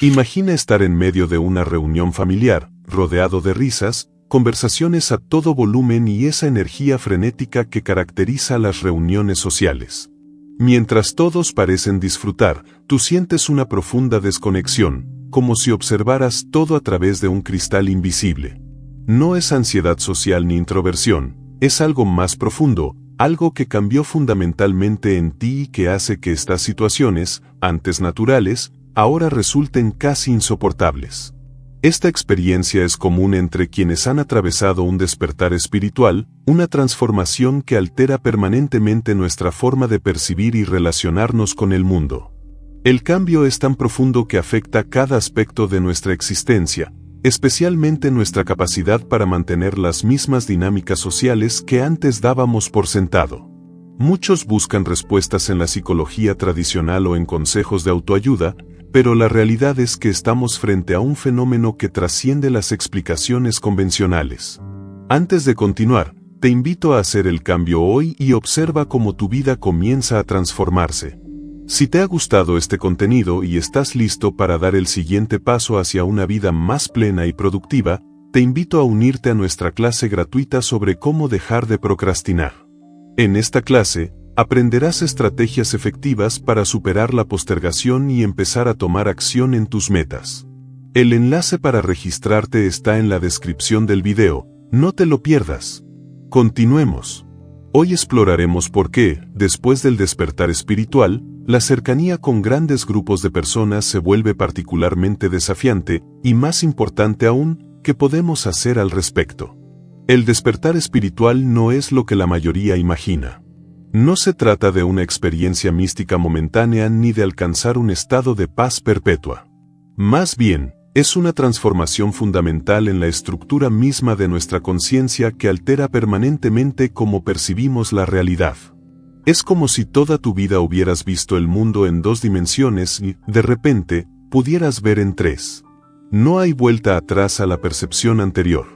Imagina estar en medio de una reunión familiar, rodeado de risas, conversaciones a todo volumen y esa energía frenética que caracteriza las reuniones sociales. Mientras todos parecen disfrutar, tú sientes una profunda desconexión, como si observaras todo a través de un cristal invisible. No es ansiedad social ni introversión, es algo más profundo, algo que cambió fundamentalmente en ti y que hace que estas situaciones, antes naturales, ahora resulten casi insoportables. Esta experiencia es común entre quienes han atravesado un despertar espiritual, una transformación que altera permanentemente nuestra forma de percibir y relacionarnos con el mundo. El cambio es tan profundo que afecta cada aspecto de nuestra existencia, especialmente nuestra capacidad para mantener las mismas dinámicas sociales que antes dábamos por sentado. Muchos buscan respuestas en la psicología tradicional o en consejos de autoayuda, pero la realidad es que estamos frente a un fenómeno que trasciende las explicaciones convencionales. Antes de continuar, te invito a hacer el cambio hoy y observa cómo tu vida comienza a transformarse. Si te ha gustado este contenido y estás listo para dar el siguiente paso hacia una vida más plena y productiva, te invito a unirte a nuestra clase gratuita sobre cómo dejar de procrastinar. En esta clase, aprenderás estrategias efectivas para superar la postergación y empezar a tomar acción en tus metas. El enlace para registrarte está en la descripción del video, no te lo pierdas. Continuemos. Hoy exploraremos por qué, después del despertar espiritual, la cercanía con grandes grupos de personas se vuelve particularmente desafiante, y más importante aún, ¿qué podemos hacer al respecto? El despertar espiritual no es lo que la mayoría imagina. No se trata de una experiencia mística momentánea ni de alcanzar un estado de paz perpetua. Más bien, es una transformación fundamental en la estructura misma de nuestra conciencia que altera permanentemente cómo percibimos la realidad. Es como si toda tu vida hubieras visto el mundo en 2 dimensiones y, de repente, pudieras ver en 3. No hay vuelta atrás a la percepción anterior.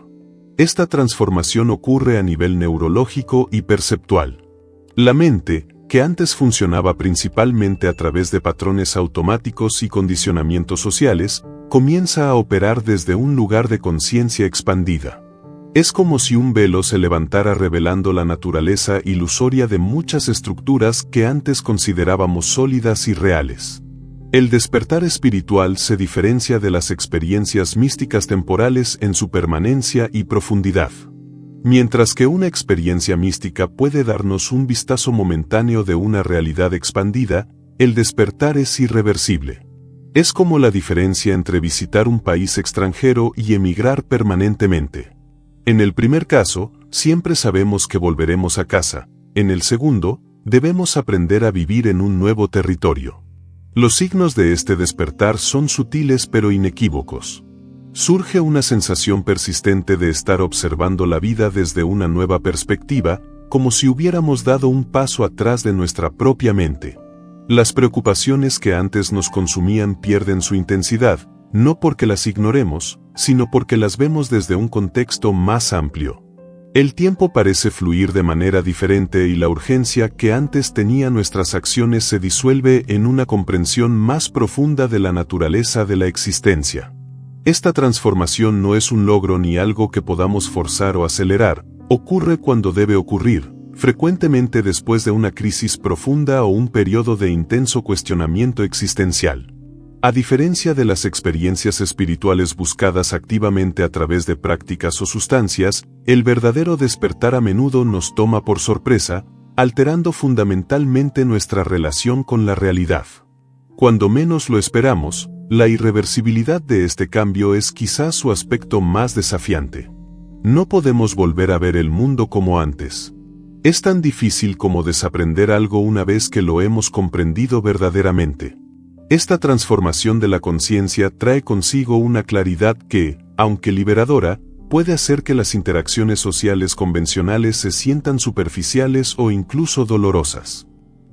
Esta transformación ocurre a nivel neurológico y perceptual. La mente, que antes funcionaba principalmente a través de patrones automáticos y condicionamientos sociales, comienza a operar desde un lugar de conciencia expandida. Es como si un velo se levantara revelando la naturaleza ilusoria de muchas estructuras que antes considerábamos sólidas y reales. El despertar espiritual se diferencia de las experiencias místicas temporales en su permanencia y profundidad. Mientras que una experiencia mística puede darnos un vistazo momentáneo de una realidad expandida, el despertar es irreversible. Es como la diferencia entre visitar un país extranjero y emigrar permanentemente. En el primer caso, siempre sabemos que volveremos a casa. En el segundo, debemos aprender a vivir en un nuevo territorio. Los signos de este despertar son sutiles pero inequívocos. Surge una sensación persistente de estar observando la vida desde una nueva perspectiva, como si hubiéramos dado un paso atrás de nuestra propia mente. Las preocupaciones que antes nos consumían pierden su intensidad, no porque las ignoremos, sino porque las vemos desde un contexto más amplio. El tiempo parece fluir de manera diferente y la urgencia que antes tenía nuestras acciones se disuelve en una comprensión más profunda de la naturaleza de la existencia. Esta transformación no es un logro ni algo que podamos forzar o acelerar, ocurre cuando debe ocurrir, frecuentemente después de una crisis profunda o un periodo de intenso cuestionamiento existencial. A diferencia de las experiencias espirituales buscadas activamente a través de prácticas o sustancias, el verdadero despertar a menudo nos toma por sorpresa, alterando fundamentalmente nuestra relación con la realidad. Cuando menos lo esperamos, la irreversibilidad de este cambio es quizás su aspecto más desafiante. No podemos volver a ver el mundo como antes. Es tan difícil como desaprender algo una vez que lo hemos comprendido verdaderamente. Esta transformación de la conciencia trae consigo una claridad que, aunque liberadora, puede hacer que las interacciones sociales convencionales se sientan superficiales o incluso dolorosas.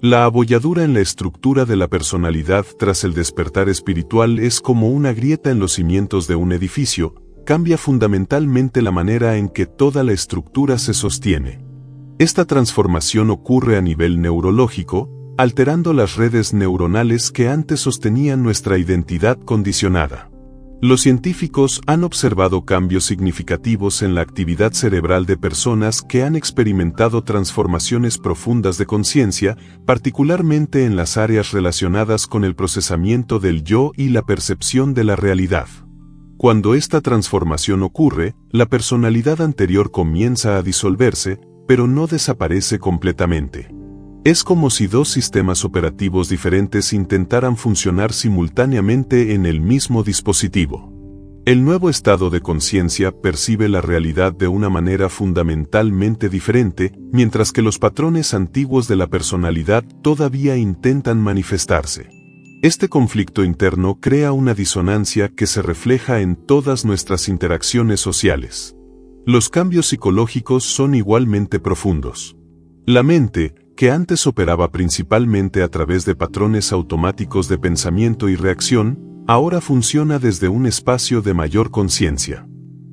La abolladura en la estructura de la personalidad tras el despertar espiritual es como una grieta en los cimientos de un edificio, cambia fundamentalmente la manera en que toda la estructura se sostiene. Esta transformación ocurre a nivel neurológico, alterando las redes neuronales que antes sostenían nuestra identidad condicionada. Los científicos han observado cambios significativos en la actividad cerebral de personas que han experimentado transformaciones profundas de conciencia, particularmente en las áreas relacionadas con el procesamiento del yo y la percepción de la realidad. Cuando esta transformación ocurre, la personalidad anterior comienza a disolverse, pero no desaparece completamente. Es como si dos sistemas operativos diferentes intentaran funcionar simultáneamente en el mismo dispositivo. El nuevo estado de conciencia percibe la realidad de una manera fundamentalmente diferente, mientras que los patrones antiguos de la personalidad todavía intentan manifestarse. Este conflicto interno crea una disonancia que se refleja en todas nuestras interacciones sociales. Los cambios psicológicos son igualmente profundos. La mente, que antes operaba principalmente a través de patrones automáticos de pensamiento y reacción, ahora funciona desde un espacio de mayor conciencia.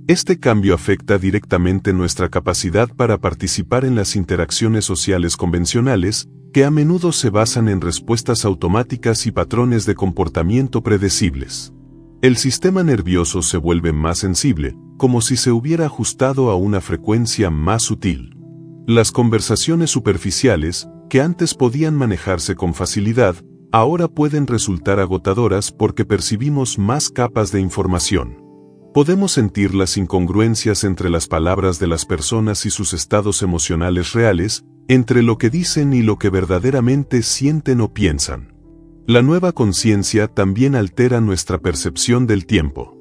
Este cambio afecta directamente nuestra capacidad para participar en las interacciones sociales convencionales, que a menudo se basan en respuestas automáticas y patrones de comportamiento predecibles. El sistema nervioso se vuelve más sensible, como si se hubiera ajustado a una frecuencia más sutil. Las conversaciones superficiales, que antes podían manejarse con facilidad, ahora pueden resultar agotadoras porque percibimos más capas de información. Podemos sentir las incongruencias entre las palabras de las personas y sus estados emocionales reales, entre lo que dicen y lo que verdaderamente sienten o piensan. La nueva conciencia también altera nuestra percepción del tiempo.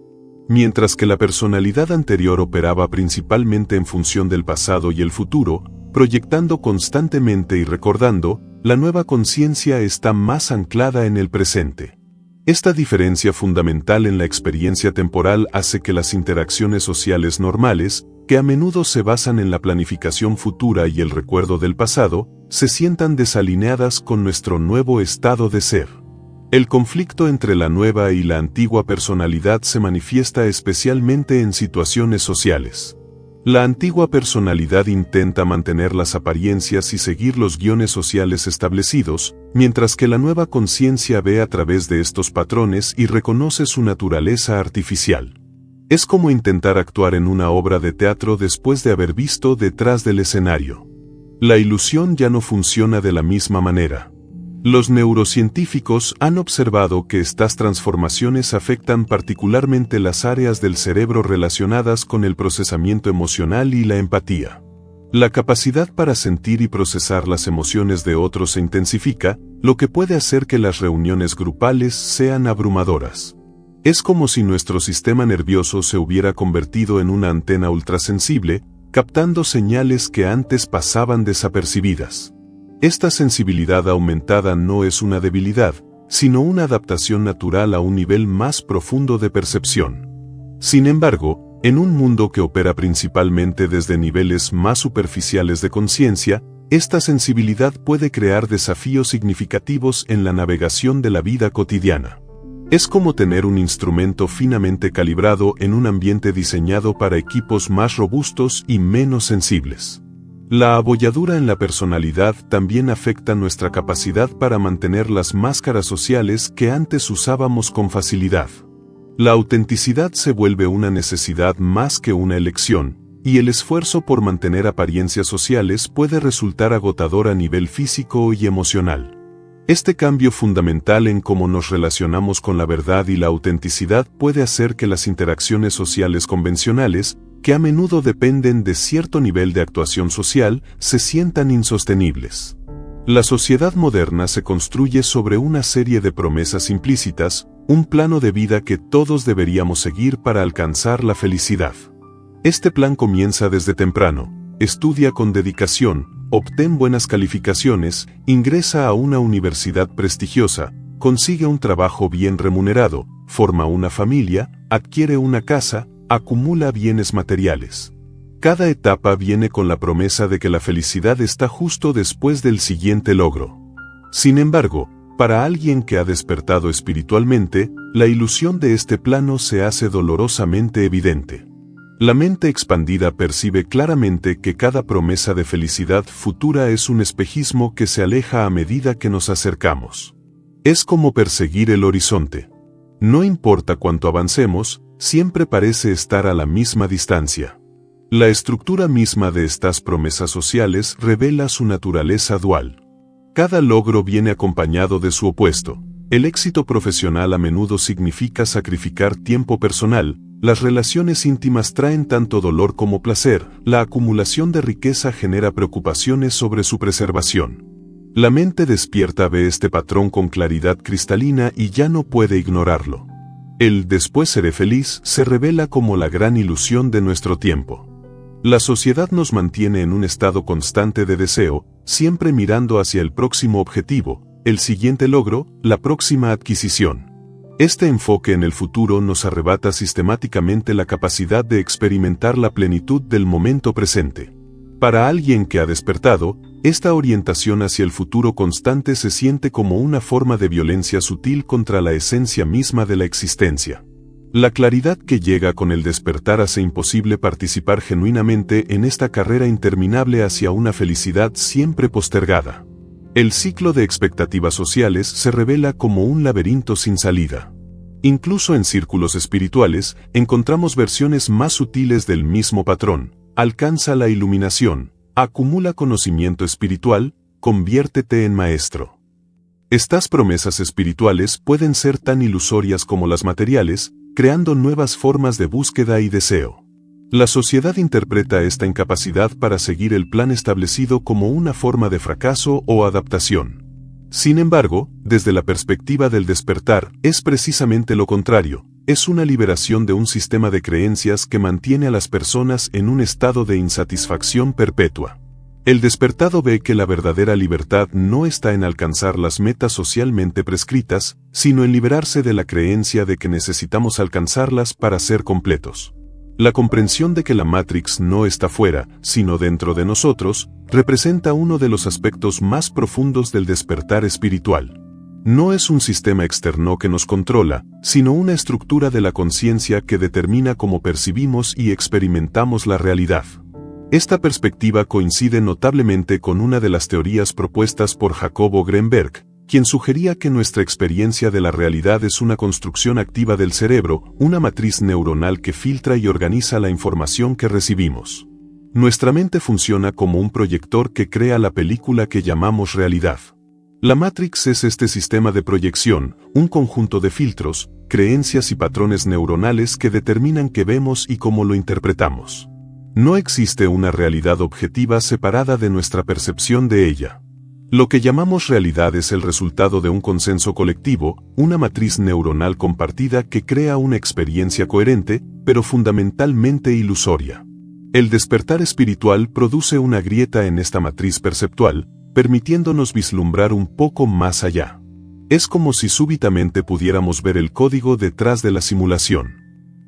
Mientras que la personalidad anterior operaba principalmente en función del pasado y el futuro, proyectando constantemente y recordando, la nueva conciencia está más anclada en el presente. Esta diferencia fundamental en la experiencia temporal hace que las interacciones sociales normales, que a menudo se basan en la planificación futura y el recuerdo del pasado, se sientan desalineadas con nuestro nuevo estado de ser. El conflicto entre la nueva y la antigua personalidad se manifiesta especialmente en situaciones sociales. La antigua personalidad intenta mantener las apariencias y seguir los guiones sociales establecidos, mientras que la nueva conciencia ve a través de estos patrones y reconoce su naturaleza artificial. Es como intentar actuar en una obra de teatro después de haber visto detrás del escenario. La ilusión ya no funciona de la misma manera. Los neurocientíficos han observado que estas transformaciones afectan particularmente las áreas del cerebro relacionadas con el procesamiento emocional y la empatía. La capacidad para sentir y procesar las emociones de otros se intensifica, lo que puede hacer que las reuniones grupales sean abrumadoras. Es como si nuestro sistema nervioso se hubiera convertido en una antena ultrasensible, captando señales que antes pasaban desapercibidas. Esta sensibilidad aumentada no es una debilidad, sino una adaptación natural a un nivel más profundo de percepción. Sin embargo, en un mundo que opera principalmente desde niveles más superficiales de conciencia, esta sensibilidad puede crear desafíos significativos en la navegación de la vida cotidiana. Es como tener un instrumento finamente calibrado en un ambiente diseñado para equipos más robustos y menos sensibles. La abolladura en la personalidad también afecta nuestra capacidad para mantener las máscaras sociales que antes usábamos con facilidad. La autenticidad se vuelve una necesidad más que una elección, y el esfuerzo por mantener apariencias sociales puede resultar agotador a nivel físico y emocional. Este cambio fundamental en cómo nos relacionamos con la verdad y la autenticidad puede hacer que las interacciones sociales convencionales, que a menudo dependen de cierto nivel de actuación social, se sientan insostenibles. La sociedad moderna se construye sobre una serie de promesas implícitas, un plano de vida que todos deberíamos seguir para alcanzar la felicidad. Este plan comienza desde temprano: estudia con dedicación, obtén buenas calificaciones, ingresa a una universidad prestigiosa, consigue un trabajo bien remunerado, forma una familia, adquiere una casa, acumula bienes materiales. Cada etapa viene con la promesa de que la felicidad está justo después del siguiente logro. Sin embargo, para alguien que ha despertado espiritualmente, la ilusión de este plano se hace dolorosamente evidente. La mente expandida percibe claramente que cada promesa de felicidad futura es un espejismo que se aleja a medida que nos acercamos. Es como perseguir el horizonte. No importa cuánto avancemos, siempre parece estar a la misma distancia. La estructura misma de estas promesas sociales revela su naturaleza dual. Cada logro viene acompañado de su opuesto. El éxito profesional a menudo significa sacrificar tiempo personal. Las relaciones íntimas traen tanto dolor como placer, la acumulación de riqueza genera preocupaciones sobre su preservación. La mente despierta ve este patrón con claridad cristalina y ya no puede ignorarlo. El "después seré feliz" se revela como la gran ilusión de nuestro tiempo. La sociedad nos mantiene en un estado constante de deseo, siempre mirando hacia el próximo objetivo, el siguiente logro, la próxima adquisición. Este enfoque en el futuro nos arrebata sistemáticamente la capacidad de experimentar la plenitud del momento presente. Para alguien que ha despertado, esta orientación hacia el futuro constante se siente como una forma de violencia sutil contra la esencia misma de la existencia. La claridad que llega con el despertar hace imposible participar genuinamente en esta carrera interminable hacia una felicidad siempre postergada. El ciclo de expectativas sociales se revela como un laberinto sin salida. Incluso en círculos espirituales, encontramos versiones más sutiles del mismo patrón. Alcanza la iluminación, acumula conocimiento espiritual, conviértete en maestro. Estas promesas espirituales pueden ser tan ilusorias como las materiales, creando nuevas formas de búsqueda y deseo. La sociedad interpreta esta incapacidad para seguir el plan establecido como una forma de fracaso o adaptación. Sin embargo, desde la perspectiva del despertar, es precisamente lo contrario, es una liberación de un sistema de creencias que mantiene a las personas en un estado de insatisfacción perpetua. El despertado ve que la verdadera libertad no está en alcanzar las metas socialmente prescritas, sino en liberarse de la creencia de que necesitamos alcanzarlas para ser completos. La comprensión de que la Matrix no está fuera, sino dentro de nosotros, representa uno de los aspectos más profundos del despertar espiritual. No es un sistema externo que nos controla, sino una estructura de la conciencia que determina cómo percibimos y experimentamos la realidad. Esta perspectiva coincide notablemente con una de las teorías propuestas por Jacobo Greenberg, quien sugería que nuestra experiencia de la realidad es una construcción activa del cerebro, una matriz neuronal que filtra y organiza la información que recibimos. Nuestra mente funciona como un proyector que crea la película que llamamos realidad. La Matrix es este sistema de proyección, un conjunto de filtros, creencias y patrones neuronales que determinan qué vemos y cómo lo interpretamos. No existe una realidad objetiva separada de nuestra percepción de ella. Lo que llamamos realidad es el resultado de un consenso colectivo, una matriz neuronal compartida que crea una experiencia coherente, pero fundamentalmente ilusoria. El despertar espiritual produce una grieta en esta matriz perceptual, permitiéndonos vislumbrar un poco más allá. Es como si súbitamente pudiéramos ver el código detrás de la simulación.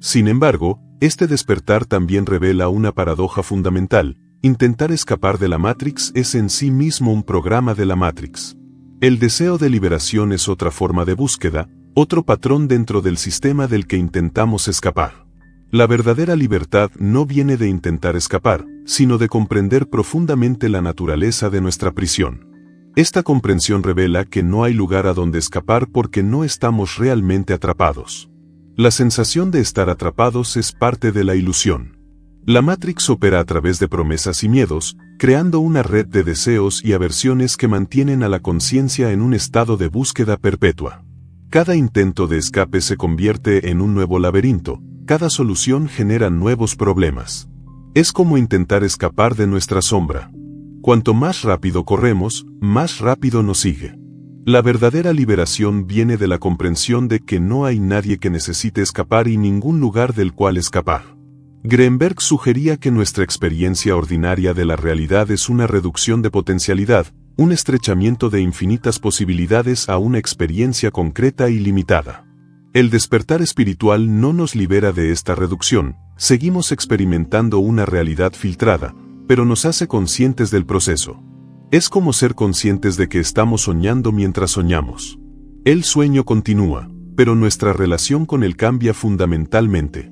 Sin embargo, este despertar también revela una paradoja fundamental. Intentar escapar de la Matrix es en sí mismo un programa de la Matrix. El deseo de liberación es otra forma de búsqueda, otro patrón dentro del sistema del que intentamos escapar. La verdadera libertad no viene de intentar escapar, sino de comprender profundamente la naturaleza de nuestra prisión. Esta comprensión revela que no hay lugar a donde escapar porque no estamos realmente atrapados. La sensación de estar atrapados es parte de la ilusión. La Matrix opera a través de promesas y miedos, creando una red de deseos y aversiones que mantienen a la conciencia en un estado de búsqueda perpetua. Cada intento de escape se convierte en un nuevo laberinto, cada solución genera nuevos problemas. Es como intentar escapar de nuestra sombra. Cuanto más rápido corremos, más rápido nos sigue. La verdadera liberación viene de la comprensión de que no hay nadie que necesite escapar y ningún lugar del cual escapar. Greenberg sugería que nuestra experiencia ordinaria de la realidad es una reducción de potencialidad, un estrechamiento de infinitas posibilidades a una experiencia concreta y limitada. El despertar espiritual no nos libera de esta reducción, seguimos experimentando una realidad filtrada, pero nos hace conscientes del proceso. Es como ser conscientes de que estamos soñando mientras soñamos. El sueño continúa, pero nuestra relación con él cambia fundamentalmente.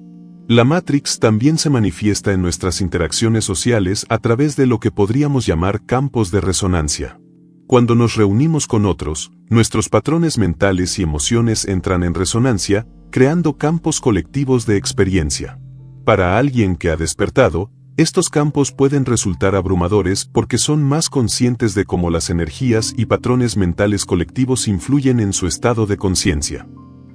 La Matrix también se manifiesta en nuestras interacciones sociales a través de lo que podríamos llamar campos de resonancia. Cuando nos reunimos con otros, nuestros patrones mentales y emociones entran en resonancia, creando campos colectivos de experiencia. Para alguien que ha despertado, estos campos pueden resultar abrumadores porque son más conscientes de cómo las energías y patrones mentales colectivos influyen en su estado de conciencia.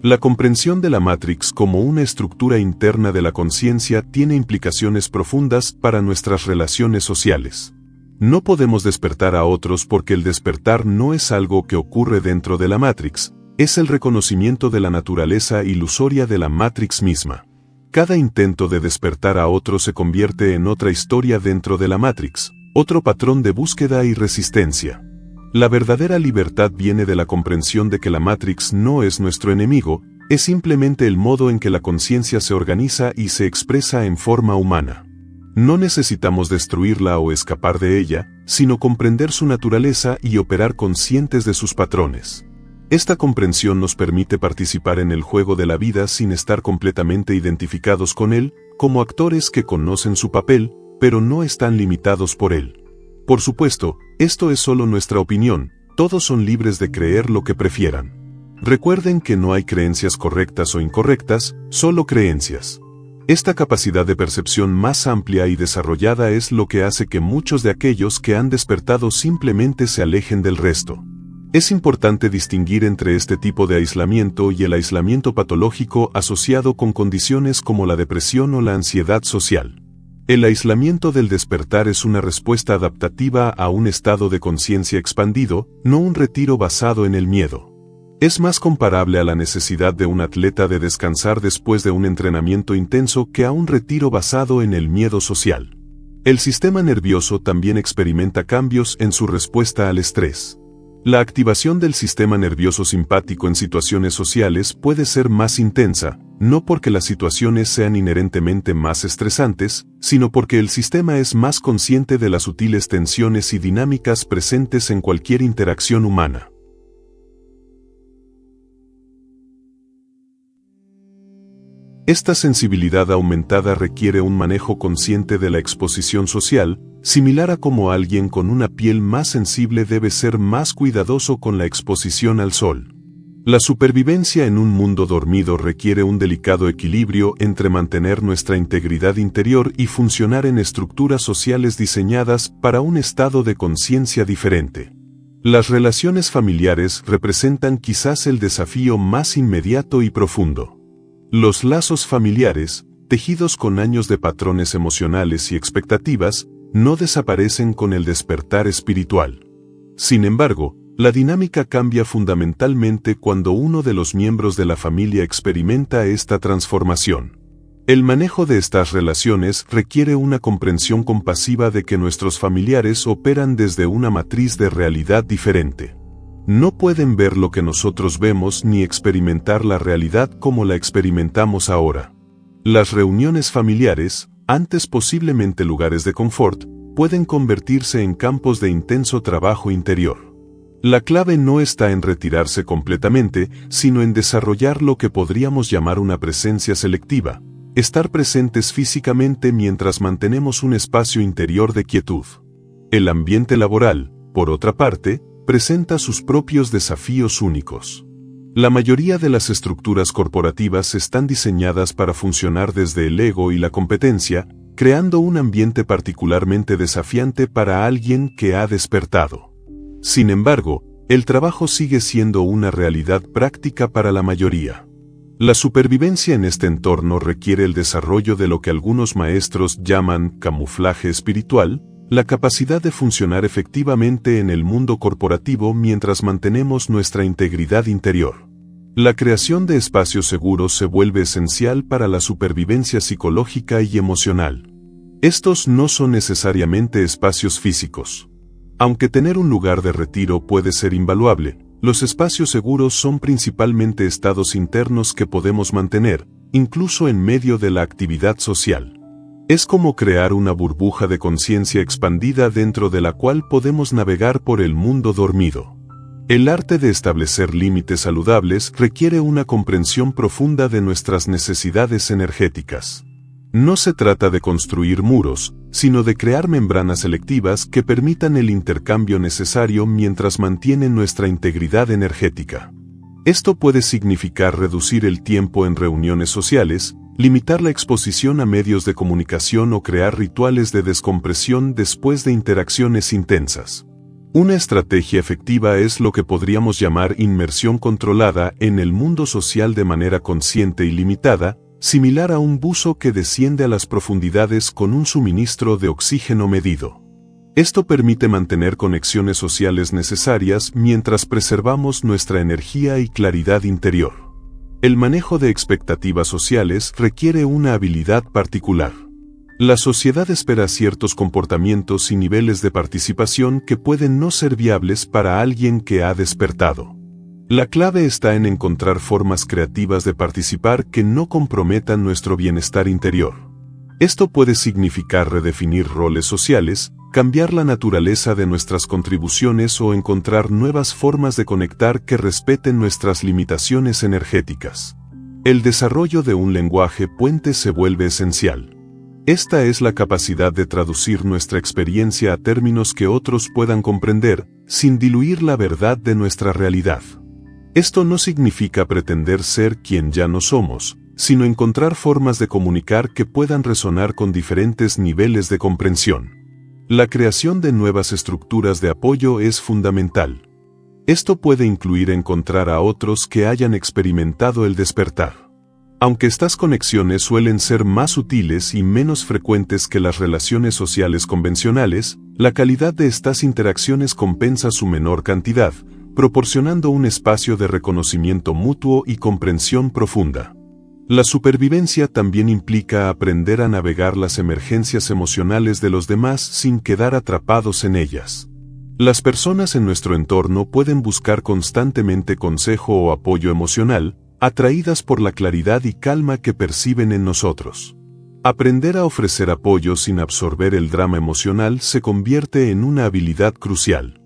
La comprensión de la Matrix como una estructura interna de la conciencia tiene implicaciones profundas para nuestras relaciones sociales. No podemos despertar a otros porque el despertar no es algo que ocurre dentro de la Matrix, es el reconocimiento de la naturaleza ilusoria de la Matrix misma. Cada intento de despertar a otro se convierte en otra historia dentro de la Matrix, otro patrón de búsqueda y resistencia. La verdadera libertad viene de la comprensión de que la Matrix no es nuestro enemigo, es simplemente el modo en que la conciencia se organiza y se expresa en forma humana. No necesitamos destruirla o escapar de ella, sino comprender su naturaleza y operar conscientes de sus patrones. Esta comprensión nos permite participar en el juego de la vida sin estar completamente identificados con él, como actores que conocen su papel, pero no están limitados por él. Por supuesto, esto es solo nuestra opinión, todos son libres de creer lo que prefieran. Recuerden que no hay creencias correctas o incorrectas, solo creencias. Esta capacidad de percepción más amplia y desarrollada es lo que hace que muchos de aquellos que han despertado simplemente se alejen del resto. Es importante distinguir entre este tipo de aislamiento y el aislamiento patológico asociado con condiciones como la depresión o la ansiedad social. El aislamiento del despertar es una respuesta adaptativa a un estado de conciencia expandido, no un retiro basado en el miedo. Es más comparable a la necesidad de un atleta de descansar después de un entrenamiento intenso que a un retiro basado en el miedo social. El sistema nervioso también experimenta cambios en su respuesta al estrés. La activación del sistema nervioso simpático en situaciones sociales puede ser más intensa, no porque las situaciones sean inherentemente más estresantes, sino porque el sistema es más consciente de las sutiles tensiones y dinámicas presentes en cualquier interacción humana. Esta sensibilidad aumentada requiere un manejo consciente de la exposición social, similar a cómo alguien con una piel más sensible debe ser más cuidadoso con la exposición al sol. La supervivencia en un mundo dormido requiere un delicado equilibrio entre mantener nuestra integridad interior y funcionar en estructuras sociales diseñadas para un estado de conciencia diferente. Las relaciones familiares representan quizás el desafío más inmediato y profundo. Los lazos familiares, tejidos con años de patrones emocionales y expectativas, no desaparecen con el despertar espiritual. Sin embargo, la dinámica cambia fundamentalmente cuando uno de los miembros de la familia experimenta esta transformación. El manejo de estas relaciones requiere una comprensión compasiva de que nuestros familiares operan desde una matriz de realidad diferente. No pueden ver lo que nosotros vemos ni experimentar la realidad como la experimentamos ahora. Las reuniones familiares, antes posiblemente lugares de confort, pueden convertirse en campos de intenso trabajo interior. La clave no está en retirarse completamente, sino en desarrollar lo que podríamos llamar una presencia selectiva, estar presentes físicamente mientras mantenemos un espacio interior de quietud. El ambiente laboral, por otra parte, presenta sus propios desafíos únicos. La mayoría de las estructuras corporativas están diseñadas para funcionar desde el ego y la competencia, creando un ambiente particularmente desafiante para alguien que ha despertado. Sin embargo, el trabajo sigue siendo una realidad práctica para la mayoría. La supervivencia en este entorno requiere el desarrollo de lo que algunos maestros llaman camuflaje espiritual, la capacidad de funcionar efectivamente en el mundo corporativo mientras mantenemos nuestra integridad interior. La creación de espacios seguros se vuelve esencial para la supervivencia psicológica y emocional. Estos no son necesariamente espacios físicos. Aunque tener un lugar de retiro puede ser invaluable, los espacios seguros son principalmente estados internos que podemos mantener, incluso en medio de la actividad social. Es como crear una burbuja de conciencia expandida dentro de la cual podemos navegar por el mundo dormido. El arte de establecer límites saludables requiere una comprensión profunda de nuestras necesidades energéticas. No se trata de construir muros, sino de crear membranas selectivas que permitan el intercambio necesario mientras mantienen nuestra integridad energética. Esto puede significar reducir el tiempo en reuniones sociales, limitar la exposición a medios de comunicación o crear rituales de descompresión después de interacciones intensas. Una estrategia efectiva es lo que podríamos llamar inmersión controlada en el mundo social de manera consciente y limitada, similar a un buzo que desciende a las profundidades con un suministro de oxígeno medido. Esto permite mantener conexiones sociales necesarias mientras preservamos nuestra energía y claridad interior. El manejo de expectativas sociales requiere una habilidad particular. La sociedad espera ciertos comportamientos y niveles de participación que pueden no ser viables para alguien que ha despertado. La clave está en encontrar formas creativas de participar que no comprometan nuestro bienestar interior. Esto puede significar redefinir roles sociales, cambiar la naturaleza de nuestras contribuciones o encontrar nuevas formas de conectar que respeten nuestras limitaciones energéticas. El desarrollo de un lenguaje puente se vuelve esencial. Esta es la capacidad de traducir nuestra experiencia a términos que otros puedan comprender, sin diluir la verdad de nuestra realidad. Esto no significa pretender ser quien ya no somos, sino encontrar formas de comunicar que puedan resonar con diferentes niveles de comprensión. La creación de nuevas estructuras de apoyo es fundamental. Esto puede incluir encontrar a otros que hayan experimentado el despertar. Aunque estas conexiones suelen ser más sutiles y menos frecuentes que las relaciones sociales convencionales, la calidad de estas interacciones compensa su menor cantidad, proporcionando un espacio de reconocimiento mutuo y comprensión profunda. La supervivencia también implica aprender a navegar las emergencias emocionales de los demás sin quedar atrapados en ellas. Las personas en nuestro entorno pueden buscar constantemente consejo o apoyo emocional, atraídas por la claridad y calma que perciben en nosotros. Aprender a ofrecer apoyo sin absorber el drama emocional se convierte en una habilidad crucial.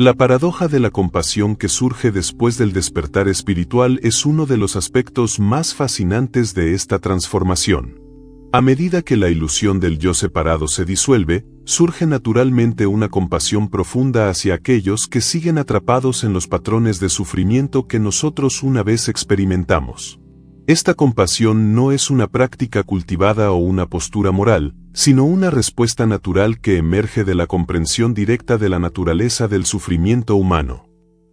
La paradoja de la compasión que surge después del despertar espiritual es uno de los aspectos más fascinantes de esta transformación. A medida que la ilusión del yo separado se disuelve, surge naturalmente una compasión profunda hacia aquellos que siguen atrapados en los patrones de sufrimiento que nosotros una vez experimentamos. Esta compasión no es una práctica cultivada o una postura moral, sino una respuesta natural que emerge de la comprensión directa de la naturaleza del sufrimiento humano.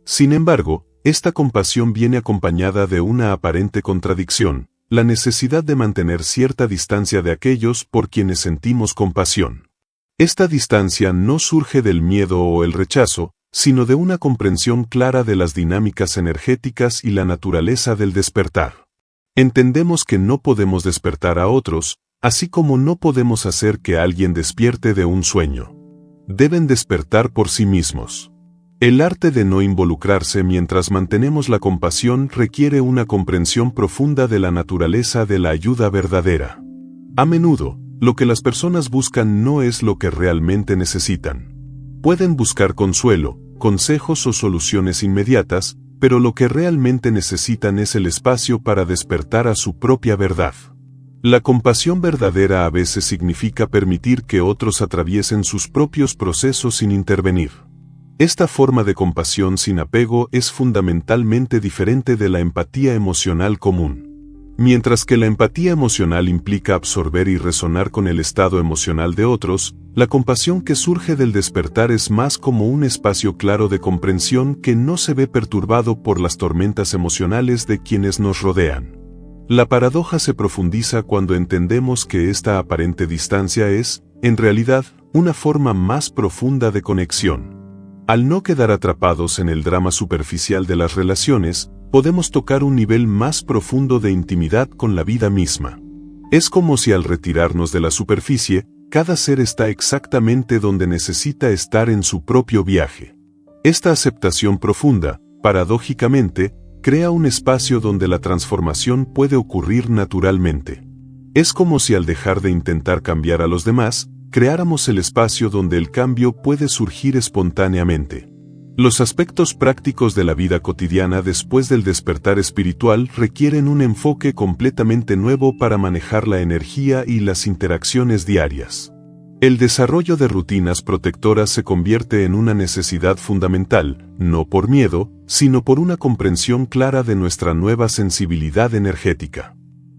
Sin embargo, esta compasión viene acompañada de una aparente contradicción, la necesidad de mantener cierta distancia de aquellos por quienes sentimos compasión. Esta distancia no surge del miedo o el rechazo, sino de una comprensión clara de las dinámicas energéticas y la naturaleza del despertar. Entendemos que no podemos despertar a otros, así como no podemos hacer que alguien despierte de un sueño. Deben despertar por sí mismos. El arte de no involucrarse mientras mantenemos la compasión requiere una comprensión profunda de la naturaleza de la ayuda verdadera. A menudo, lo que las personas buscan no es lo que realmente necesitan. Pueden buscar consuelo, consejos o soluciones inmediatas, pero lo que realmente necesitan es el espacio para despertar a su propia verdad. La compasión verdadera a veces significa permitir que otros atraviesen sus propios procesos sin intervenir. Esta forma de compasión sin apego es fundamentalmente diferente de la empatía emocional común. Mientras que la empatía emocional implica absorber y resonar con el estado emocional de otros, la compasión que surge del despertar es más como un espacio claro de comprensión que no se ve perturbado por las tormentas emocionales de quienes nos rodean. La paradoja se profundiza cuando entendemos que esta aparente distancia es, en realidad, una forma más profunda de conexión. Al no quedar atrapados en el drama superficial de las relaciones, podemos tocar un nivel más profundo de intimidad con la vida misma. Es como si al retirarnos de la superficie, cada ser está exactamente donde necesita estar en su propio viaje. Esta aceptación profunda, paradójicamente, crea un espacio donde la transformación puede ocurrir naturalmente. Es como si al dejar de intentar cambiar a los demás, creáramos el espacio donde el cambio puede surgir espontáneamente. Los aspectos prácticos de la vida cotidiana después del despertar espiritual requieren un enfoque completamente nuevo para manejar la energía y las interacciones diarias. El desarrollo de rutinas protectoras se convierte en una necesidad fundamental, no por miedo, sino por una comprensión clara de nuestra nueva sensibilidad energética.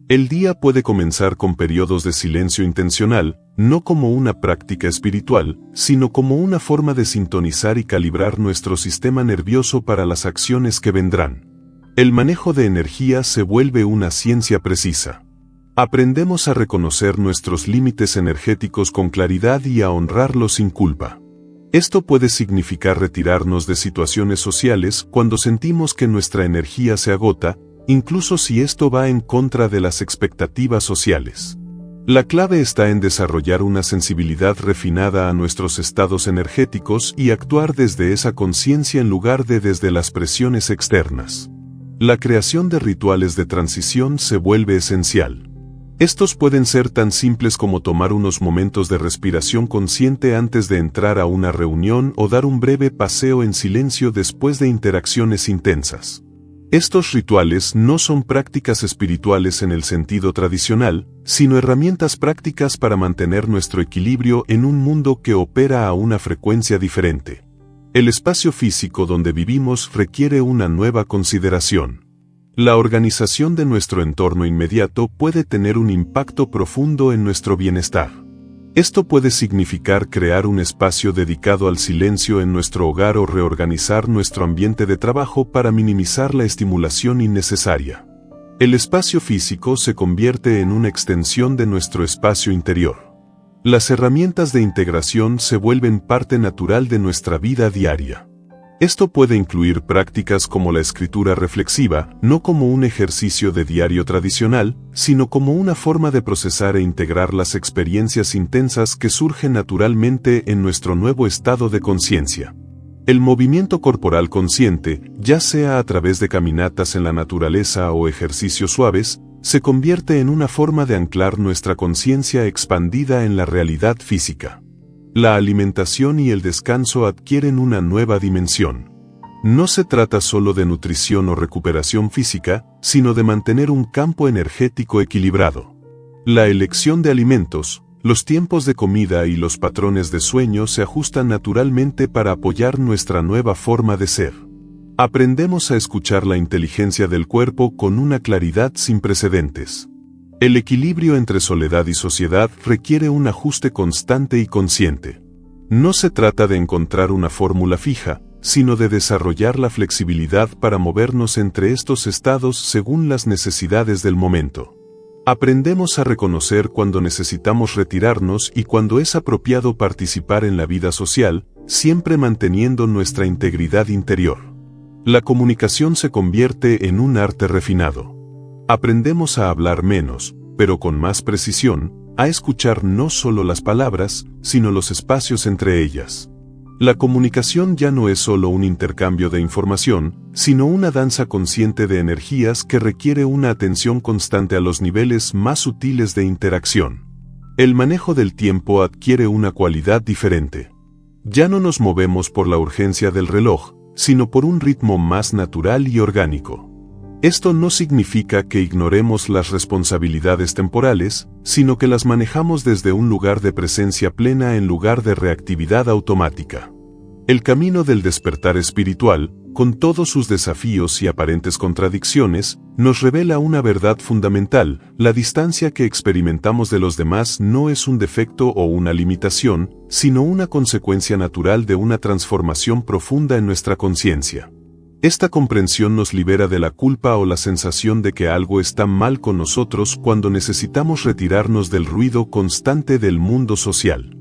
El día puede comenzar con periodos de silencio intencional, no como una práctica espiritual, sino como una forma de sintonizar y calibrar nuestro sistema nervioso para las acciones que vendrán. El manejo de energía se vuelve una ciencia precisa. Aprendemos a reconocer nuestros límites energéticos con claridad y a honrarlos sin culpa. Esto puede significar retirarnos de situaciones sociales cuando sentimos que nuestra energía se agota, incluso si esto va en contra de las expectativas sociales. La clave está en desarrollar una sensibilidad refinada a nuestros estados energéticos y actuar desde esa conciencia en lugar de desde las presiones externas. La creación de rituales de transición se vuelve esencial. Estos pueden ser tan simples como tomar unos momentos de respiración consciente antes de entrar a una reunión o dar un breve paseo en silencio después de interacciones intensas. Estos rituales no son prácticas espirituales en el sentido tradicional, sino herramientas prácticas para mantener nuestro equilibrio en un mundo que opera a una frecuencia diferente. El espacio físico donde vivimos requiere una nueva consideración. La organización de nuestro entorno inmediato puede tener un impacto profundo en nuestro bienestar. Esto puede significar crear un espacio dedicado al silencio en nuestro hogar o reorganizar nuestro ambiente de trabajo para minimizar la estimulación innecesaria. El espacio físico se convierte en una extensión de nuestro espacio interior. Las herramientas de integración se vuelven parte natural de nuestra vida diaria. Esto puede incluir prácticas como la escritura reflexiva, no como un ejercicio de diario tradicional, sino como una forma de procesar e integrar las experiencias intensas que surgen naturalmente en nuestro nuevo estado de conciencia. El movimiento corporal consciente, ya sea a través de caminatas en la naturaleza o ejercicios suaves, se convierte en una forma de anclar nuestra conciencia expandida en la realidad física. La alimentación y el descanso adquieren una nueva dimensión. No se trata solo de nutrición o recuperación física, sino de mantener un campo energético equilibrado. La elección de alimentos, los tiempos de comida y los patrones de sueño se ajustan naturalmente para apoyar nuestra nueva forma de ser. Aprendemos a escuchar la inteligencia del cuerpo con una claridad sin precedentes. El equilibrio entre soledad y sociedad requiere un ajuste constante y consciente. No se trata de encontrar una fórmula fija, sino de desarrollar la flexibilidad para movernos entre estos estados según las necesidades del momento. Aprendemos a reconocer cuando necesitamos retirarnos y cuando es apropiado participar en la vida social, siempre manteniendo nuestra integridad interior. La comunicación se convierte en un arte refinado. Aprendemos a hablar menos, pero con más precisión, a escuchar no solo las palabras, sino los espacios entre ellas. La comunicación ya no es solo un intercambio de información, sino una danza consciente de energías que requiere una atención constante a los niveles más sutiles de interacción. El manejo del tiempo adquiere una cualidad diferente. Ya no nos movemos por la urgencia del reloj, sino por un ritmo más natural y orgánico. Esto no significa que ignoremos las responsabilidades temporales, sino que las manejamos desde un lugar de presencia plena en lugar de reactividad automática. El camino del despertar espiritual, con todos sus desafíos y aparentes contradicciones, nos revela una verdad fundamental: la distancia que experimentamos de los demás no es un defecto o una limitación, sino una consecuencia natural de una transformación profunda en nuestra conciencia. Esta comprensión nos libera de la culpa o la sensación de que algo está mal con nosotros cuando necesitamos retirarnos del ruido constante del mundo social.